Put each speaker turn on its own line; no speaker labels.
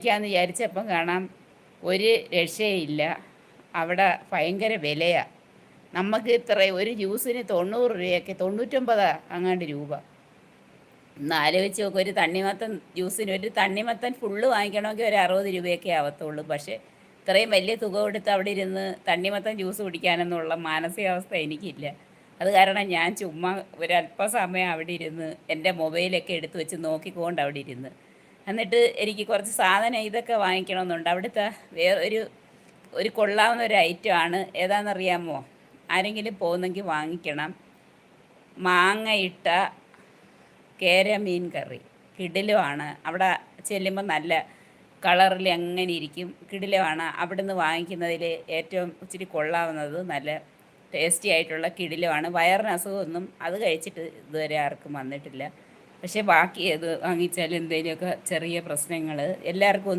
ക്കാന്ന് വിചാരിച്ചപ്പം കാണാം ഒരു രക്ഷയില്ല. അവിടെ ഭയങ്കര വിലയാണ്. നമുക്ക് ഇത്ര ഒരു ജ്യൂസിന് 90 രൂപയൊക്കെ 99 അങ്ങാണ്ട് രൂപ. ഒന്ന് ആലോചിച്ച് നോക്ക്, ഒരു തണ്ണിമത്തൻ ജ്യൂസിന് ഒരു തണ്ണിമത്തൻ ഫുള്ള് വാങ്ങിക്കണമെങ്കിൽ ഒരു 60 രൂപയൊക്കെ ആവത്തുള്ളൂ. പക്ഷേ ഇത്രയും വലിയ തുക കൊടുത്ത് അവിടെ ഇരുന്ന് തണ്ണിമത്തൻ ജ്യൂസ് കുടിക്കാനെന്നുള്ള മാനസികാവസ്ഥ എനിക്കില്ല. അത് കാരണം ഞാൻ ചുമ്മാ ഒരല്പസമയം അവിടെ ഇരുന്ന് എൻ്റെ മൊബൈലൊക്കെ എടുത്ത് വെച്ച് നോക്കിക്കൊണ്ട് അവിടെ ഇരുന്ന്. എന്നിട്ട് എനിക്ക് കുറച്ച് സാധനം ഇതൊക്കെ വാങ്ങിക്കണമെന്നുണ്ട്. അവിടുത്തെ ഒരു കൊള്ളാവുന്ന ഒരു ഐറ്റമാണ്. ഏതാണെന്നറിയാമോ? ആരെങ്കിലും പോകുന്നെങ്കിൽ വാങ്ങിക്കണം. മാങ്ങയിട്ട കേര മീൻ കറി കിടിലമാണ്. അവിടെ ചെല്ലുമ്പോൾ നല്ല കളറിൽ അങ്ങനെ ഇരിക്കും, കിടിലമാണ്. അവിടുന്ന് വാങ്ങിക്കുന്നതിൽ ഏറ്റവും ഇച്ചിരി കൊള്ളാവുന്നത് നല്ല ടേസ്റ്റി ആയിട്ടുള്ള കിടിലമാണ്. വയറിന് അസുഖമൊന്നും അത് കഴിച്ചിട്ട് ഇതുവരെ ആർക്കും വന്നിട്ടില്ല. പക്ഷേ ബാക്കി ഏത് വാങ്ങിച്ചാലും എന്തെങ്കിലുമൊക്കെ ചെറിയ പ്രശ്നങ്ങൾ എല്ലാവർക്കും